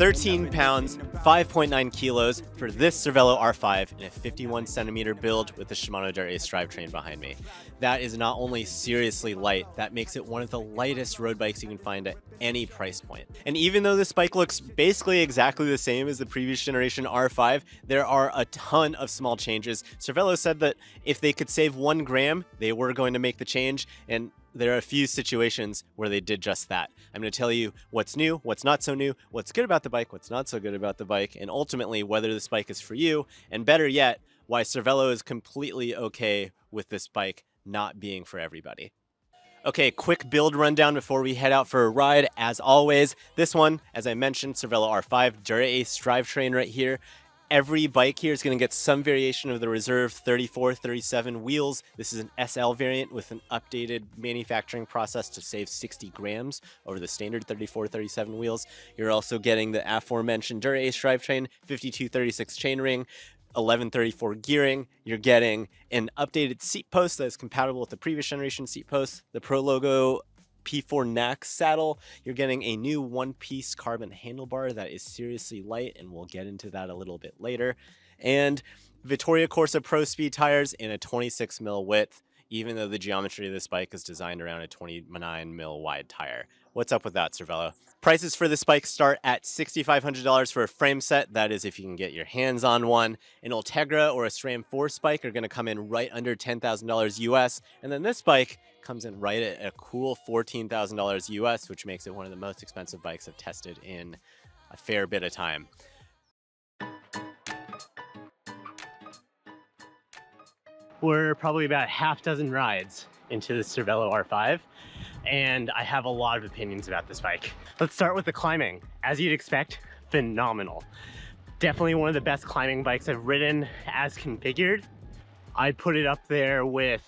13 pounds, 5.9 kilos for this Cervelo R5 in a 51 centimeter build with the Shimano Derailleur drivetrain behind me. That is not only seriously light, that makes it one of the lightest road bikes you can find at any price point. And even though this bike looks basically exactly the same as the previous generation R5, there are a ton of small changes. Cervelo said that if they could save 1 gram, they were going to make the change, and there are a few situations where they did just that. I'm going to tell you what's new, what's not so new, what's good about the bike, what's not so good about the bike, and ultimately whether this bike is for you, and better yet, why Cervelo is completely okay with this bike not being for everybody. Okay, quick build rundown before we head out for a ride. As always, this one, as I mentioned, Cervelo R5, Derailleur drivetrain right here. Every bike here is going to get some variation of the reserve 34, 37 wheels. This is an SL variant with an updated manufacturing process to save 60 grams over the standard 34, 37 wheels. You're also getting the aforementioned Derailleur drivetrain, 5236 chainring, 1134 gearing. You're getting an updated seat post that is compatible with the previous generation seat post, the Pro Logo P4 Nax saddle. You're getting a new one-piece carbon handlebar that is seriously light, and we'll get into that a little bit later. And Vittoria Corsa Pro Speed tires in a 26 mil width, even though the geometry of this bike is designed around a 29 mil wide tire. What's up with that, Cervelo? Prices for this bike start at $6,500 for a frame set. That is if you can get your hands on one. An Ultegra or a SRAM Force bike are going to come in right under $10,000 US. And then this bike comes in right at a cool $14,000 US, which makes it one of the most expensive bikes I've tested in a fair bit of time. We're probably about half dozen rides into the Cervelo R5, and I have a lot of opinions about this bike. Let's start with the climbing. As you'd expect, phenomenal. Definitely one of the best climbing bikes I've ridden as configured. I'd put it up there with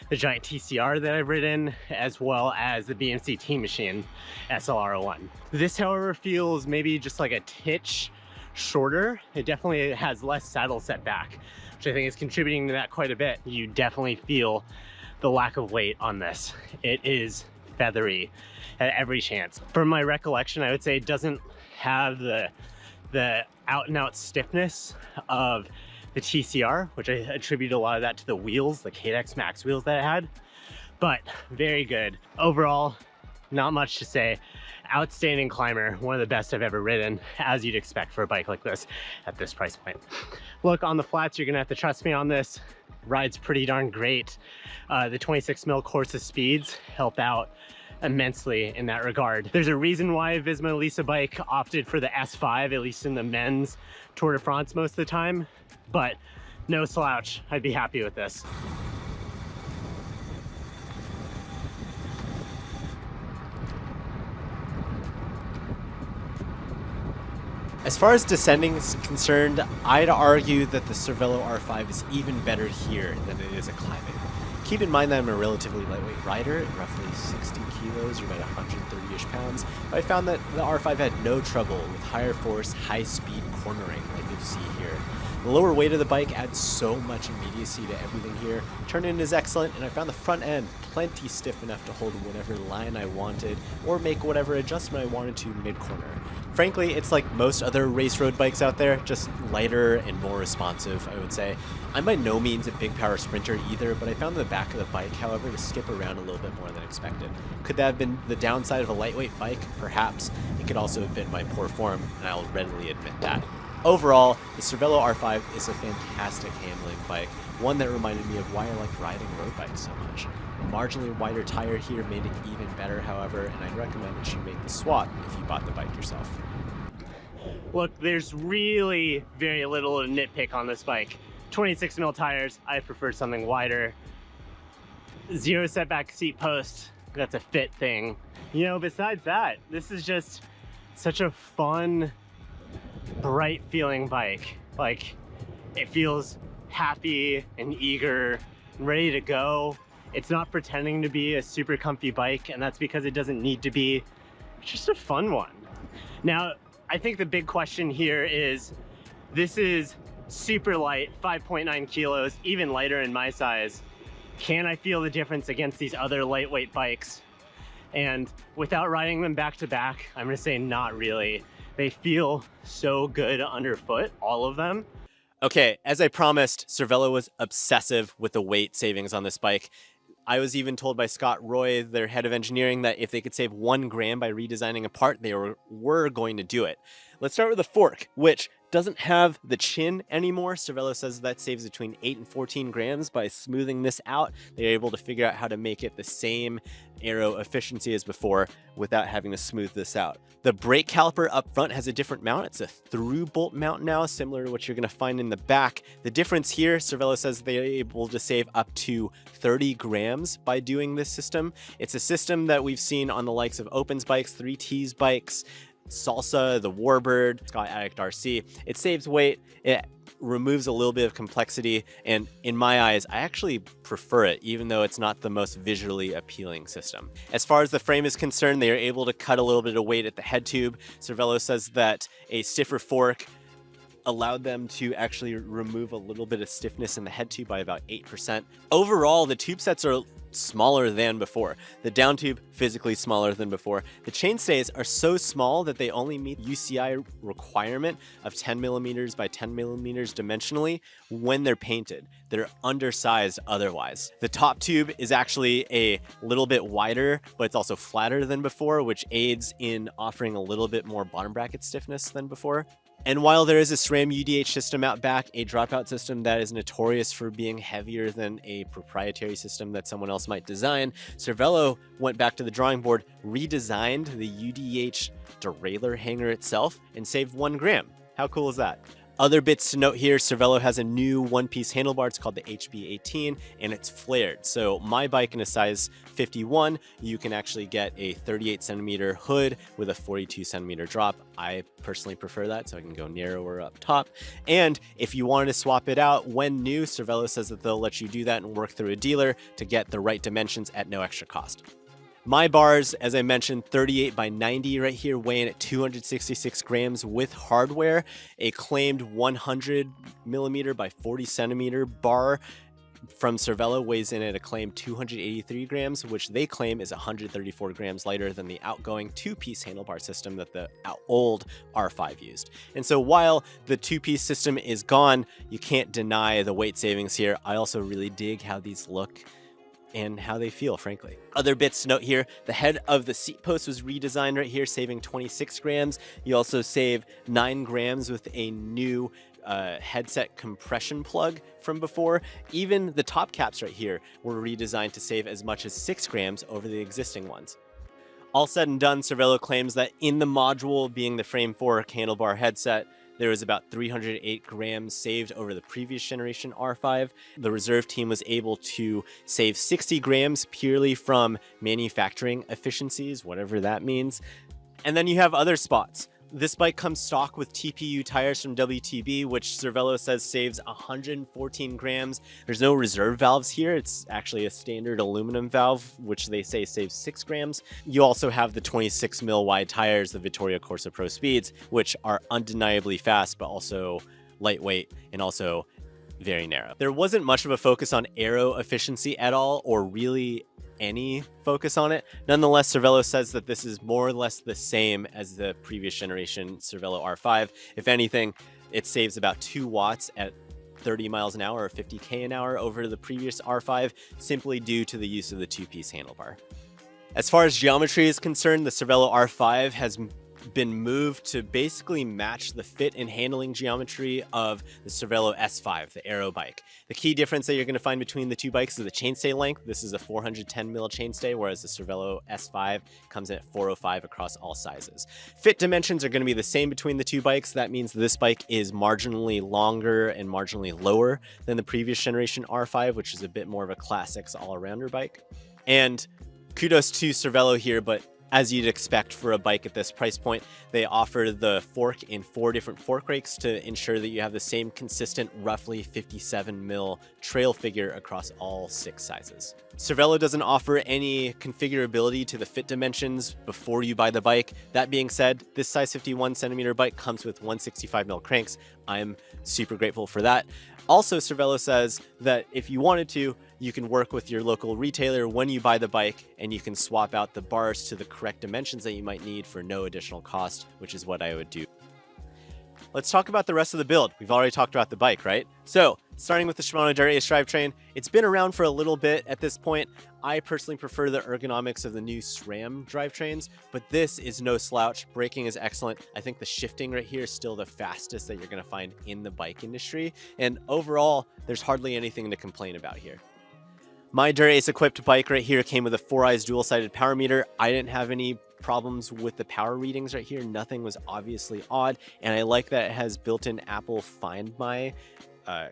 the giant TCR that I've ridden, as well as the BMC Team Machine SLR01. This, however, feels maybe just like a titch shorter. It definitely has less saddle setback, which I think is contributing to that quite a bit. You definitely feel the lack of weight on this. It is feathery at every chance. From my recollection, I would say it doesn't have the out and out stiffness of the TCR, which I attribute a lot of that to the wheels, the Cadex Max wheels that it had, but very good. Overall, not much to say. Outstanding climber, one of the best I've ever ridden, as you'd expect for a bike like this at this price point. Look, on the flats, you're gonna have to trust me on this. Ride's pretty darn great. The 26 mil Corsa speeds help out immensely in that regard. There's a reason why Visma Lease bike opted for the S5, at least in the men's Tour de France most of the time, but no slouch. I'd be happy with this. As far as descending is concerned, I'd argue that the Cervelo R5 is even better here than it is at climbing. Keep in mind that I'm a relatively lightweight rider at roughly 60 kilos or about 130-ish pounds, but I found that the R5 had no trouble with higher force, high speed cornering like you see here. The lower weight of the bike adds so much immediacy to everything here. Turn-in is excellent, and I found the front end plenty stiff enough to hold whatever line I wanted or make whatever adjustment I wanted to mid-corner. Frankly, it's like most other race road bikes out there, just lighter and more responsive, I would say. I'm by no means a big power sprinter either, but I found the back of the bike, however, to skip around a little bit more than expected. Could that have been the downside of a lightweight bike? Perhaps. It could also have been my poor form, and I'll readily admit that. Overall, the Cervelo R5 is a fantastic handling bike, one that reminded me of why I like riding road bikes so much. A marginally wider tire here made it even better, however, and I'd recommend that you make the swap if you bought the bike yourself. Look, there's really very little to nitpick on this bike. 26 mil tires, I prefer something wider. Zero setback seat post, that's a fit thing. You know, besides that, this is just such a fun, bright feeling bike. Like, it feels happy and eager and ready to go. It's not pretending to be a super comfy bike, and that's because it doesn't need to be. It's just a fun one. Now, I think the big question here is, this is super light, 5.9 kilos, even lighter in my size. Can I feel the difference against these other lightweight bikes? And without riding them back to back, I'm gonna say not really. They feel so good underfoot, all of them. Okay, as I promised, Cervelo was obsessive with the weight savings on this bike. I was even told by Scott Roy, their head of engineering, that if they could save 1 gram by redesigning a part, they were going to do it. Let's start with the fork, which doesn't have the chin anymore. Cervelo says that saves between 8 and 14 grams by smoothing this out. They're able to figure out how to make it the same Aero efficiency as before without having to smooth this out. The brake caliper up front has a different mount. It's a through bolt mount now, similar to what you're going to find in the back. The difference here, Cervelo says they're able to save up to 30 grams by doing this system. It's a system that we've seen on the likes of Open's bikes, 3T's bikes, Salsa, the Warbird, Scott Addict RC. It saves weight, it removes a little bit of complexity, and in my eyes, I actually prefer it, even though it's not the most visually appealing system. As far as the frame is concerned, they are able to cut a little bit of weight at the head tube. Cervelo says that a stiffer fork allowed them to actually remove a little bit of stiffness in the head tube by about 8%. Overall, the tube sets are smaller than before. The down tube, physically smaller than before. The chainstays are so small that they only meet UCI requirement of 10 millimeters by 10 millimeters dimensionally when they're painted. They're undersized otherwise. The top tube is actually a little bit wider, but it's also flatter than before, which aids in offering a little bit more bottom bracket stiffness than before. And while there is a SRAM UDH system out back, a dropout system that is notorious for being heavier than a proprietary system that someone else might design, Cervelo went back to the drawing board, redesigned the UDH derailleur hanger itself, and saved 1 gram. How cool is that? Other bits to note here, Cervelo has a new one-piece handlebar. It's called the HB18, and it's flared. So my bike in a size 51, you can actually get a 38 centimeter hood with a 42 centimeter drop. I personally prefer that, so I can go narrower up top. And if you wanted to swap it out when new, Cervelo says that they'll let you do that and work through a dealer to get the right dimensions at no extra cost. My bars, as I mentioned, 38 by 90 right here, weighing at 266 grams with hardware. A claimed 100 millimeter by 40 centimeter bar from Cervelo weighs in at a claimed 283 grams, which they claim is 134 grams lighter than the outgoing 2-piece handlebar system that the old R5 used. And so while the 2-piece system is gone, you can't deny the weight savings here. I also really dig how these look and how they feel, frankly. Other bits to note here, the head of the seat post was redesigned right here, saving 26 grams. You also save 9 grams with a new headset compression plug from before. Even the top caps right here were redesigned to save as much as 6 grams over the existing ones. All said and done, Cervelo claims that in the module being the frame fork handlebar headset, there was about 308 grams saved over the previous generation R5. The reserve team was able to save 60 grams purely from manufacturing efficiencies, whatever that means. And then you have other spots. This bike comes stock with TPU tires from WTB, which Cervelo says saves 114 grams. There's no reserve valves here. It's actually a standard aluminum valve, which they say saves 6 grams. You also have the 26 mil wide tires, the Vittoria Corsa Pro Speeds, which are undeniably fast, but also lightweight and also very narrow. There wasn't much of a focus on aero efficiency at all, or really any focus on it. Nonetheless, Cervelo says that this is more or less the same as the previous generation Cervelo R5. If anything, it saves about 2 watts at 30 miles an hour or 50k an hour over the previous R5, simply due to the use of the 2-piece handlebar. As far as geometry is concerned, the Cervelo R5 has been moved to basically match the fit and handling geometry of the Cervelo S5, the Aero bike. The key difference that you're going to find between the two bikes is the chainstay length. This is a 410 mil chainstay, whereas the Cervelo S5 comes in at 405 across all sizes. Fit dimensions are going to be the same between the two bikes. That means this bike is marginally longer and marginally lower than the previous generation R5, which is a bit more of a classics all-arounder bike. And kudos to Cervelo here, but as you'd expect for a bike at this price point, they offer the fork in 4 different fork rakes to ensure that you have the same consistent, roughly 57 mil trail figure across all 6 sizes. Cervelo doesn't offer any configurability to the fit dimensions before you buy the bike. That being said, this size 51 centimeter bike comes with 165 mil cranks. I'm super grateful for that. Also, Cervelo says that if you wanted to, you can work with your local retailer when you buy the bike, and you can swap out the bars to the correct dimensions that you might need for no additional cost, which is what I would do. Let's talk about the rest of the build. We've already talked about the bike, right? So, starting with the Shimano Derailleur drivetrain, it's been around for a little bit at this point. I personally prefer the ergonomics of the new SRAM drivetrains, but this is no slouch. Braking is excellent. I think the shifting right here is still the fastest that you're going to find in the bike industry, and overall, there's hardly anything to complain about here. My Derailleur equipped bike right here came with a 4-eyes dual-sided power meter. I didn't have any problems with the power readings right here. Nothing was obviously odd, and I like that it has built-in Apple Find My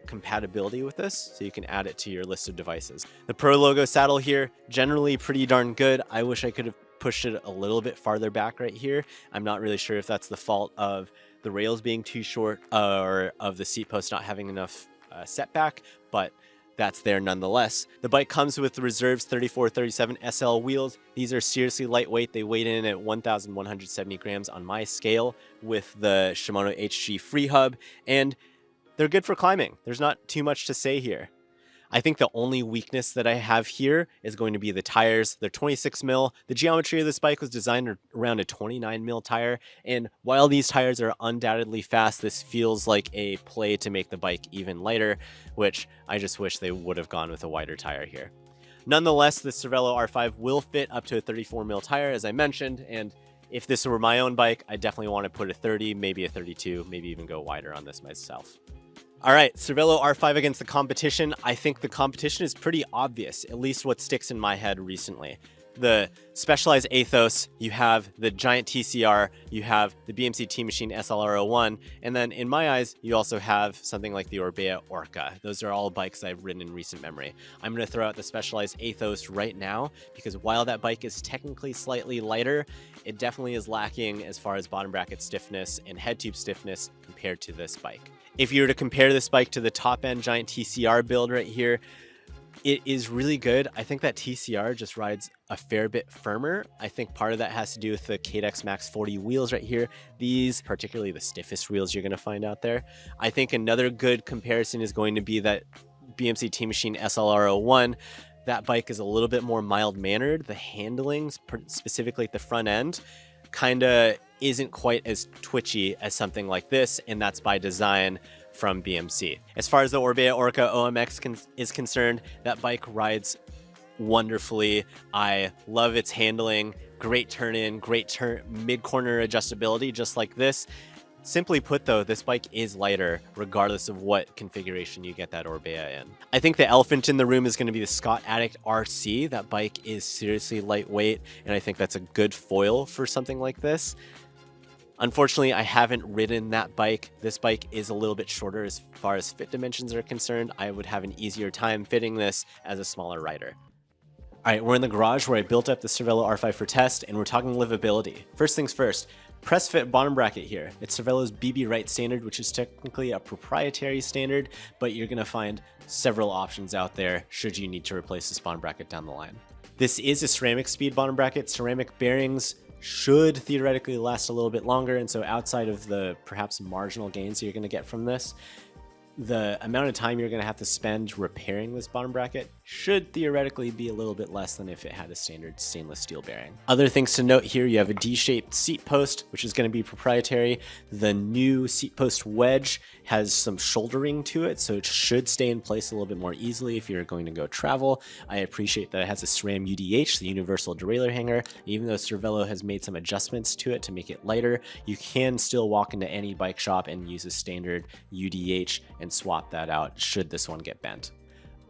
compatibility with this, so you can add it to your list of devices. The Pro logo saddle here, generally pretty darn good. I wish I could have pushed it a little bit farther back right here. I'm not really sure if that's the fault of the rails being too short or of the seat post not having enough setback, but that's there nonetheless. The bike comes with the Reserves 3437 SL wheels. These are seriously lightweight. They weighed in at 1,170 grams on my scale with the Shimano HG Free Hub, and they're good for climbing. There's not too much to say here. I think the only weakness that I have here is going to be the tires. They're 26 mil. The geometry of this bike was designed around a 29 mil tire. And while these tires are undoubtedly fast, this feels like a play to make the bike even lighter, which I just wish they would have gone with a wider tire here. Nonetheless, the Cervelo R5 will fit up to a 34 mil tire, as I mentioned. And if this were my own bike, I definitely want to put a 30, maybe a 32, maybe even go wider on this myself. All right, Cervelo R5 against the competition. I think the competition is pretty obvious, at least what sticks in my head recently. The Specialized Athos, you have the giant TCR, you have the BMC Team Machine SLR01, and then in my eyes, you also have something like the Orbea Orca. Those are all bikes I've ridden in recent memory. I'm going to throw out the Specialized Athos right now, because while that bike is technically slightly lighter, it definitely is lacking as far as bottom bracket stiffness and head tube stiffness compared to this bike. If you were to compare this bike to the top-end giant TCR build right here, it is really good. I think that TCR just rides a fair bit firmer. I think part of that has to do with the Cadex Max 40 wheels right here. These, particularly the stiffest wheels you're going to find out there. I think another good comparison is going to be that BMC Team Machine SLR01. That bike is a little bit more mild-mannered. The handlings, specifically at the front end, kind of isn't quite as twitchy as something like this, and that's by design from BMC. As far as the Orbea Orca OMX is concerned, that bike rides wonderfully. I love its handling, great turn in, great mid-corner adjustability, just like this. Simply put though, this bike is lighter regardless of what configuration you get that Orbea in. I think the elephant in the room is going to be the Scott Addict RC. That bike is seriously lightweight, and I think that's a good foil for something like this. Unfortunately, I haven't ridden that bike. This bike is a little bit shorter as far as fit dimensions are concerned. I would have an easier time fitting this as a smaller rider. All right, we're in the garage where I built up the Cervelo R5 for test, and we're talking livability. First things first, press fit bottom bracket here. It's Cervelo's BB Right standard, which is technically a proprietary standard, but you're gonna find several options out there should you need to replace this bottom bracket down the line. This is a ceramic speed bottom bracket. Ceramic bearings should theoretically last a little bit longer, and so outside of the perhaps marginal gains you're going to get from this, the amount of time you're going to have to spend repairing this bottom bracket should theoretically be a little bit less than if it had a standard stainless steel bearing. Other things to note here, you have a D-shaped seat post, which is going to be proprietary. The new seat post wedge has some shouldering to it, so it should stay in place a little bit more easily if you're going to go travel. I appreciate that it has a SRAM UDH, the universal derailleur hanger. Even though Cervelo has made some adjustments to it to make it lighter, you can still walk into any bike shop and use a standard UDH and swap that out should this one get bent.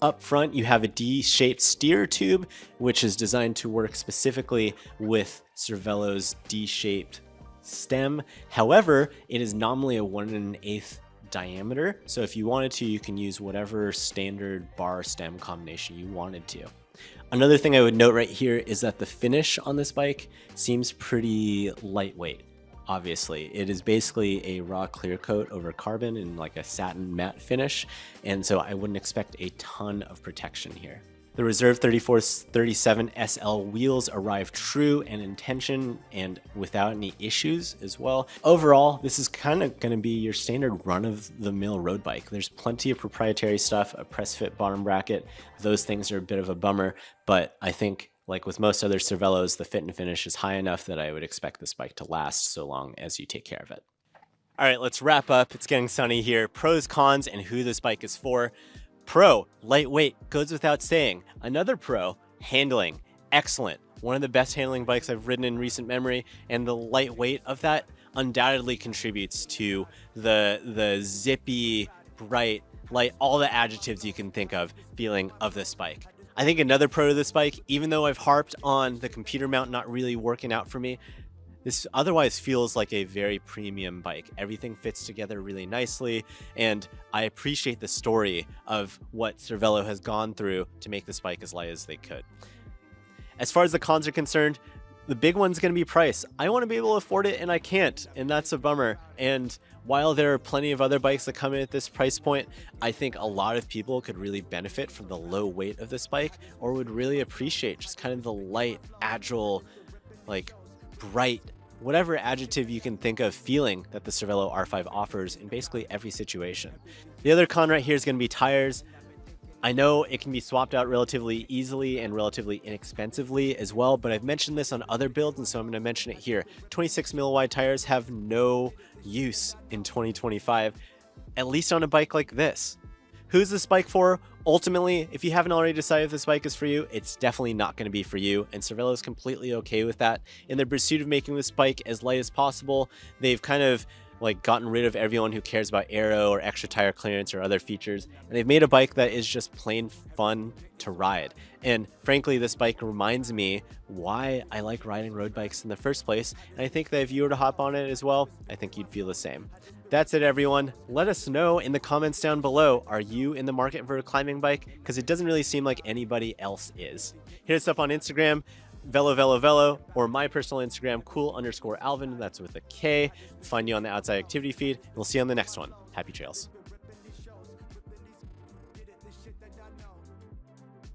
Up front, you have a D-shaped steer tube, which is designed to work specifically with Cervelo's D-shaped stem. However, it is nominally a 1 1/8 diameter, so if you wanted to, you can use whatever standard bar stem combination you wanted to. Another thing I would note right here is that the finish on this bike seems pretty lightweight. Obviously, it is basically a raw clear coat over carbon in like a satin matte finish, and so I wouldn't expect a ton of protection here. The Reserve 3437 SL wheels arrive true and in tension and without any issues as well. Overall, this is kind of going to be your standard run-of-the-mill road bike. There's plenty of proprietary stuff, a press fit bottom bracket. Those things are a bit of a bummer, but I think Like with most other Cervelos, the fit and finish is high enough that I would expect this bike to last so long as you take care of it. All right, let's wrap up. It's getting sunny here. Pros, cons, and who this bike is for. Pro, lightweight, goes without saying. Another pro, handling, excellent. One of the best handling bikes I've ridden in recent memory, and the lightweight of that undoubtedly contributes to the zippy, bright, light, all the adjectives you can think of feeling of this bike. I think another pro to this bike, even though I've harped on the computer mount not really working out for me, this otherwise feels like a very premium bike. Everything fits together really nicely, and I appreciate the story of what Cervelo has gone through to make this bike as light as they could. As far as the cons are concerned, the big one's going to be price. I want to be able to afford it, and I can't, and that's a bummer. And while there are plenty of other bikes that come in at this price point, I think a lot of people could really benefit from the low weight of this bike, or would really appreciate just kind of the light, agile, like bright, whatever adjective you can think of feeling that the Cervelo R5 offers in basically every situation. The other con right here is going to be tires. I know it can be swapped out relatively easily and relatively inexpensively as well, but I've mentioned this on other builds, and so I'm going to mention it here. 26 mil wide tires have no use in 2025, at least on a bike like this. Who's this bike for? Ultimately, if you haven't already decided if this bike is for you, it's definitely not going to be for you, and Cervelo is completely okay with that. In their pursuit of making this bike as light as possible, they've kind of like gotten rid of everyone who cares about aero or extra tire clearance or other features, and they've made a bike that is just plain fun to ride. And frankly, this bike reminds me why I like riding road bikes in the first place, and I think that if you were to hop on it as well, I think you'd feel the same. That's it, everyone. Let us know in the comments down below, are you in the market for a climbing bike? Because it doesn't really seem like anybody else is. Hit us up on Instagram, Velo, or my personal Instagram, cool_Alvin, that's with a K. Find you on the Outside Activity feed, and we'll see you on the next one. Happy trails.